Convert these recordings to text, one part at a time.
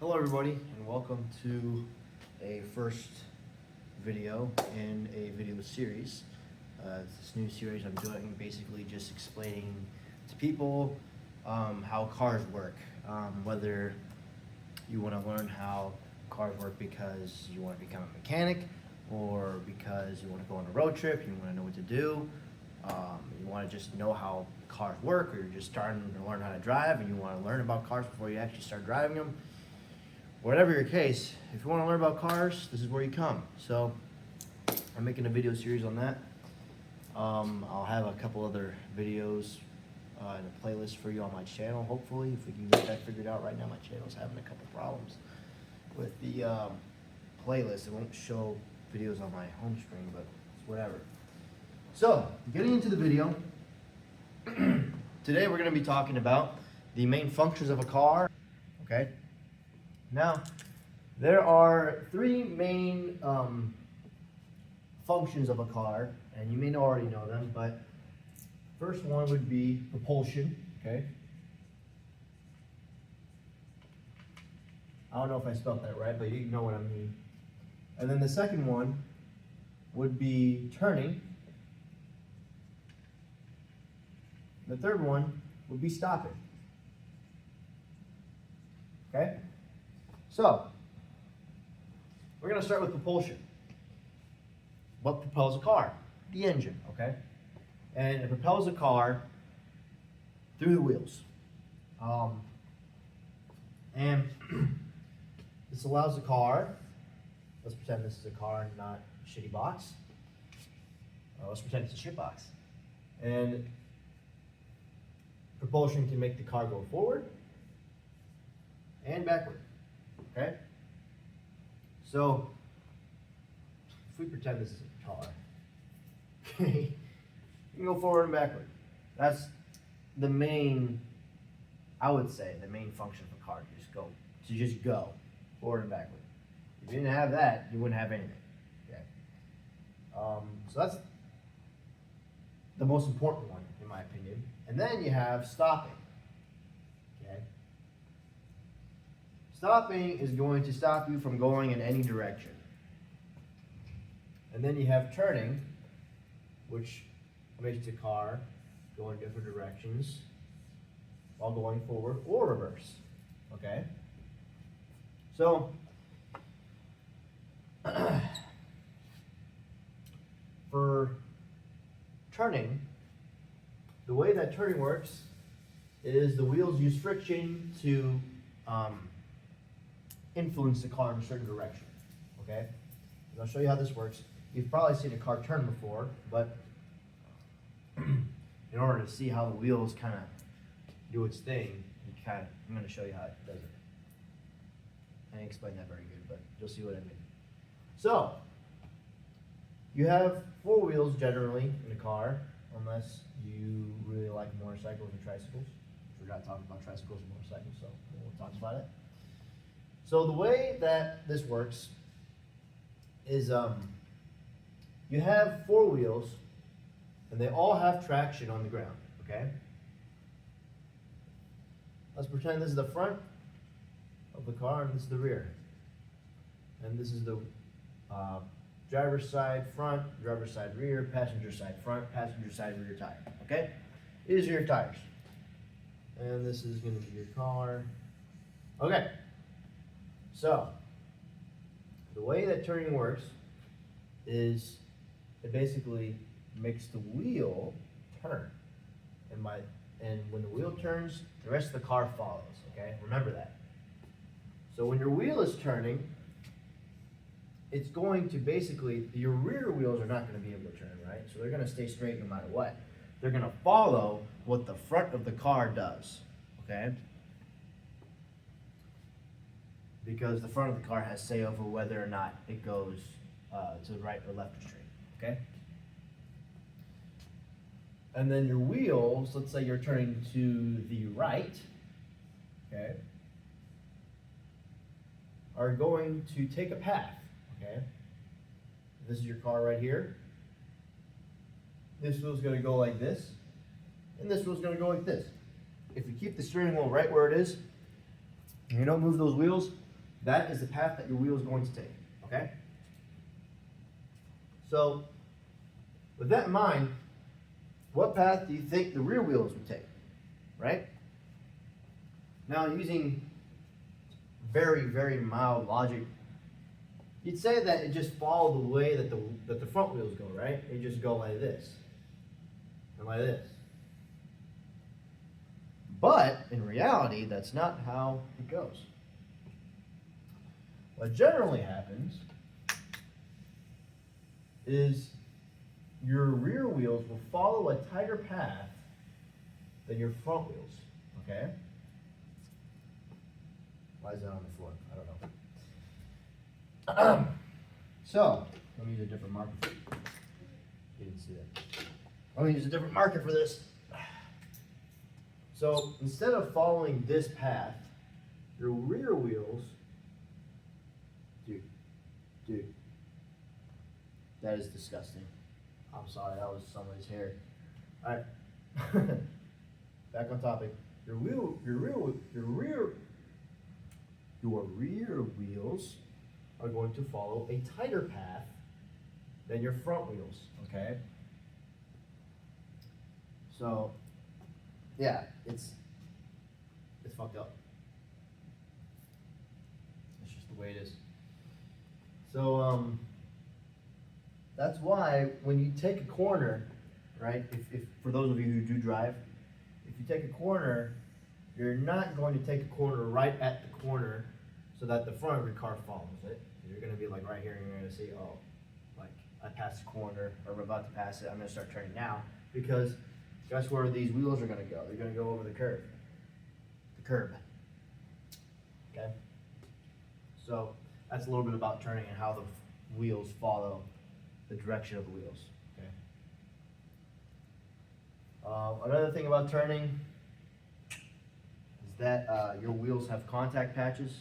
Hello everybody and welcome to a first video in a video series. This new series I'm doing basically just explaining to people how cars work. Whether you want to learn how cars work because you want to become a mechanic or because you want to go on a road trip, you want to know what to do, you want to just know how cars work, or you're just starting to learn how to drive and you want to learn about cars before you actually start driving them. Whatever your case, if you want to learn about cars, this is where you come. So I'm making a video series on that. I'll have a couple other videos in a playlist for you on my channel, hopefully, if we can get that figured out. Right now my channel's having a couple problems with the playlist. It won't show videos on my home screen, but it's whatever. So, getting into the video, today we're going to be talking about the main functions of a car, okay? Now, there are three main functions of a car, and you may already know them, but first one would be propulsion, okay? I don't know if I spelled that right, but you know what I mean. And then the second one would be turning. The third one would be stopping, okay? So, we're going to start with propulsion. What propels a car? The engine, okay? And it propels a car through the wheels. And this allows the car, let's pretend this is a car, not a shitty box. Let's pretend it's a shit box. And propulsion can make the car go forward and backward. Okay? So, if we pretend this is a car, okay, you can go forward and backward. That's the main, I would say, the main function of a car, to just go forward and backward. If you didn't have that, you wouldn't have anything. Okay? So that's the most important one, in my opinion. And then you have stopping. Okay? Stopping is going to stop you from going in any direction. And then you have turning, which makes the car go in different directions while going forward or reverse. Okay? So, for turning, the way that turning works is the wheels use friction to influence the car in a certain direction, okay? And I'll show you how this works. You've probably seen a car turn before, but in order to see how the wheels kind of do its thing, I'm going to show you how it does it. I didn't explain that very good, but you'll see what I mean. So, you have four wheels generally in a car, unless you really like motorcycles or tricycles. We're not talking about tricycles and motorcycles, so we'll talk about it. So the way that this works is you have four wheels, and they all have traction on the ground, okay? Let's pretend this is the front of the car, and this is the rear. And this is the driver's side front, driver's side rear, passenger side front, passenger side rear tire, okay? These are your tires. And this is going to be your car. Okay. So, the way that turning works is it basically makes the wheel turn. And when the wheel turns, the rest of the car follows, okay? Remember that. So when your wheel is turning, it's going to basically, your rear wheels are not going to be able to turn, right? So they're going to stay straight no matter what. They're going to follow what the front of the car does, okay? Because the front of the car has say over whether or not it goes to the right or left or straight, okay? And then your wheels, let's say you're turning to the right, okay, are going to take a path, okay? This is your car right here. This wheel's going to go like this, and this wheel's going to go like this. If you keep the steering wheel right where it is, and you don't move those wheels, that is the path that your wheel is going to take, okay? So, with that in mind, what path do you think the rear wheels would take, right? Now, using very, very mild logic, you'd say that it just follow the way that the front wheels go, right? They just go like this and like this. But in reality, that's not how it goes. What generally happens is your rear wheels will follow a tighter path than your front wheels, okay? Why is that on the floor? I don't know. So, let me use a different marker. You didn't see that. I'm going to use a different marker for this. So, instead of following this path, your rear wheels, dude, that is disgusting. I'm sorry, that was somebody's hair. All right, back on topic. Your rear wheels are going to follow a tighter path than your front wheels, okay? So, yeah, it's fucked up. It's just the way it is. So, that's why when you take a corner, right, if for those of you who do drive, if you take a corner, you're not going to take a corner right at the corner so that the front of your car follows it. You're going to be like right here and you're going to see, oh, like I passed the corner or I'm about to pass it, I'm going to start turning now, because guess where these wheels are going to go? They're going to go over the curb. Okay? So that's a little bit about turning and how the wheels follow the direction of the wheels. Okay. Another thing about turning is that your wheels have contact patches,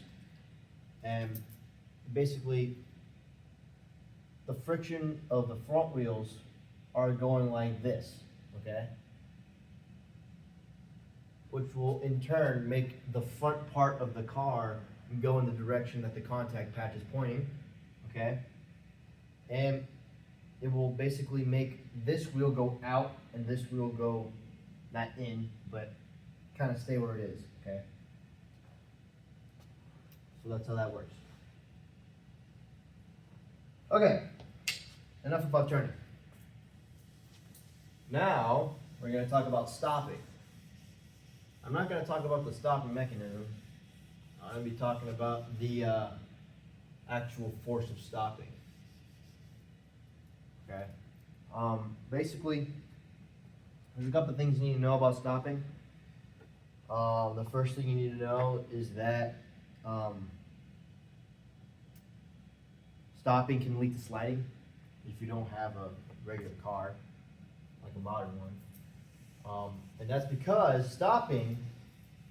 and basically the friction of the front wheels are going like this, okay? Which will in turn make the front part of the car go in the direction that the contact patch is pointing, okay? And it will basically make this wheel go out and this wheel go not in, but kind of stay where it is, okay? So that's how that works. Okay, enough about turning. Now, we're going to talk about stopping. I'm not going to talk about the stopping mechanism. I'm going to be talking about the actual force of stopping. Okay. Basically, there's a couple of things you need to know about stopping. The first thing you need to know is that stopping can lead to sliding if you don't have a regular car, like a modern one. And that's because stopping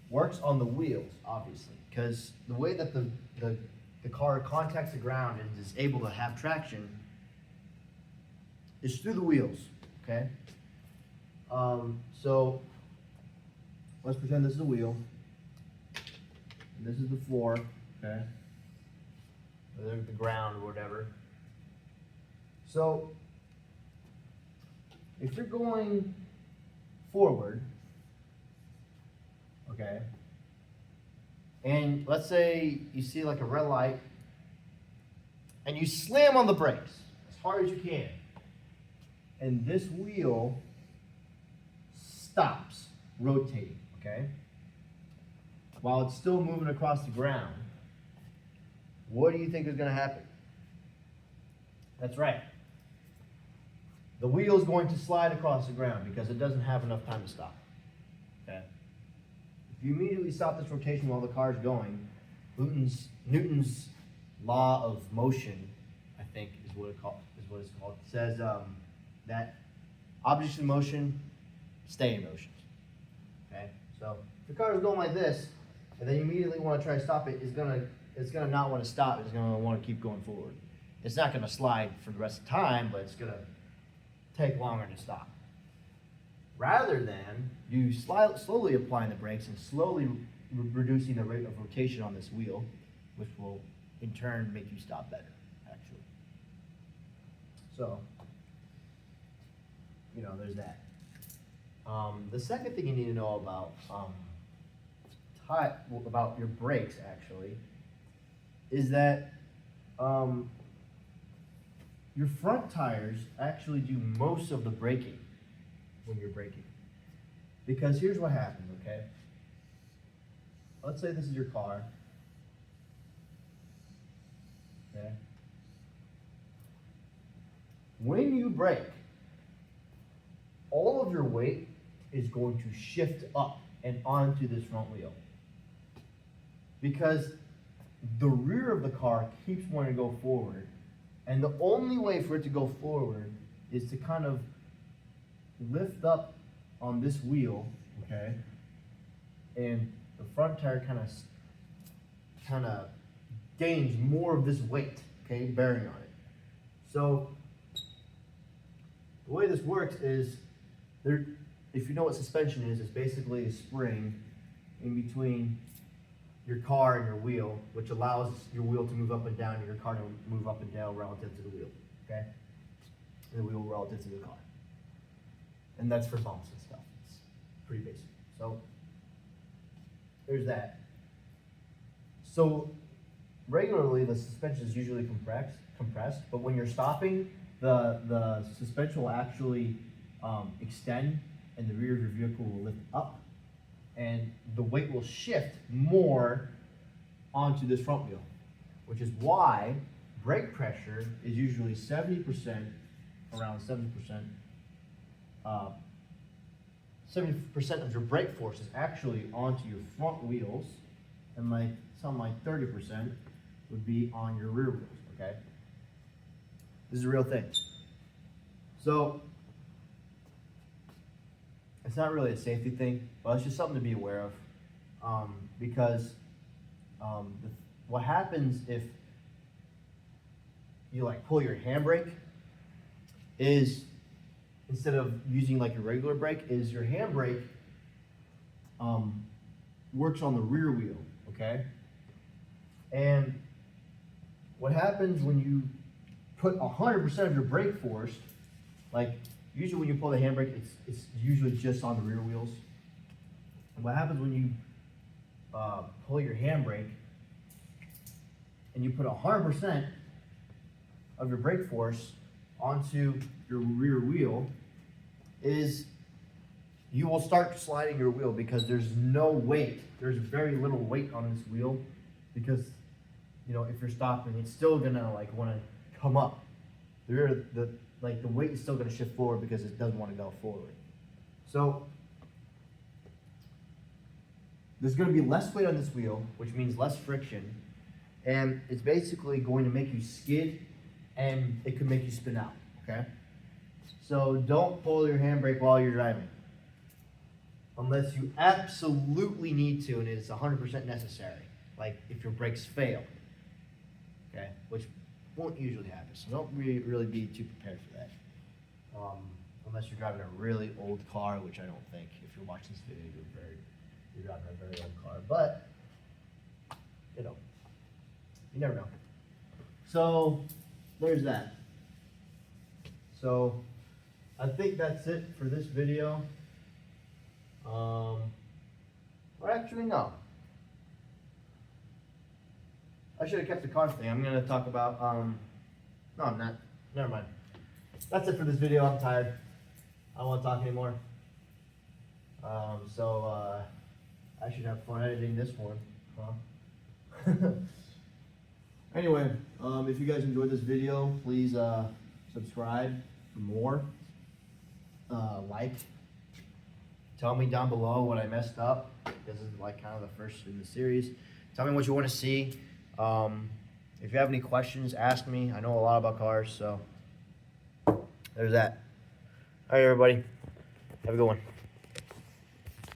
works on the wheels, obviously, because the way that the car contacts the ground and is able to have traction is through the wheels, okay? So let's pretend this is a wheel, and this is the floor, okay? Or the ground or whatever. So if you're going forward, okay, and let's say you see like a red light, and you slam on the brakes as hard as you can, and this wheel stops rotating, okay, while it's still moving across the ground, what do you think is going to happen? That's right. The wheel is going to slide across the ground because it doesn't have enough time to stop. Okay? If you immediately stop this rotation while the car is going, Newton's law of motion, I think is what it's called, says that objects in motion stay in motion. Okay? So if the car is going like this, and then you immediately want to try to stop it, it's gonna not want to stop. It's gonna want to keep going forward. It's not gonna slide for the rest of the time, but it's gonna take longer to stop. Rather than you slowly applying the brakes and slowly reducing the rate of rotation on this wheel, which will in turn make you stop better, actually. So, there's that. The second thing you need to know about your brakes, actually, is that your front tires actually do most of the braking when you're braking. Because here's what happens, okay? Let's say this is your car. Okay? When you brake, all of your weight is going to shift up and onto this front wheel. Because the rear of the car keeps wanting to go forward, and the only way for it to go forward is to kind of lift up on this wheel, okay? And the front tire kind of gains more of this weight, okay, bearing on it. So the way this works is if you know what suspension is, it's basically a spring in between your car and your wheel, which allows your wheel to move up and down and your car to move up and down relative to the wheel, okay? And the wheel relative to the car. And that's for bumps and stuff. It's pretty basic. So there's that. So regularly the suspension is usually compressed, but when you're stopping, the suspension will actually extend and the rear of your vehicle will lift up, and the weight will shift more onto this front wheel, which is why brake pressure is usually 70%, around 70%. 70% of your brake force is actually onto your front wheels, and something like 30% would be on your rear wheels, okay? This is a real thing. So, it's not really a safety thing, but it's just something to be aware of. Because what happens if you pull your handbrake is, instead of using your regular brake, is your handbrake works on the rear wheel, okay? And what happens when you put 100% of your brake force, usually when you pull the handbrake, it's usually just on the rear wheels. And what happens when you pull your handbrake and you put 100% of your brake force onto your rear wheel is you will start sliding your wheel because there's no weight. There's very little weight on this wheel because, if you're stopping, it's still gonna want to come up. The weight is still gonna shift forward because it doesn't want to go forward. So there's gonna be less weight on this wheel, which means less friction, and it's basically going to make you skid, and it could make you spin out, okay? So don't pull your handbrake while you're driving, unless you absolutely need to and it's 100% necessary, like if your brakes fail, okay? Which won't usually happen, so don't really be too prepared for that. Unless you're driving a really old car, which I don't think. If you're watching this video, you're driving a very old car, but you never know. So there's that. So I think that's it for this video. Or actually, no. I should have kept the car thing. I'm gonna talk about, no, I'm not. Never mind. That's it for this video. I'm tired. I don't want to talk anymore. I should have fun editing this one, huh? Anyway, if you guys enjoyed this video, please subscribe for more. Like. Tell me down below what I messed up. This is kind of the first in the series. Tell me what you want to see. If you have any questions, ask me. I know a lot about cars, so there's that. All right, everybody. Have a good one.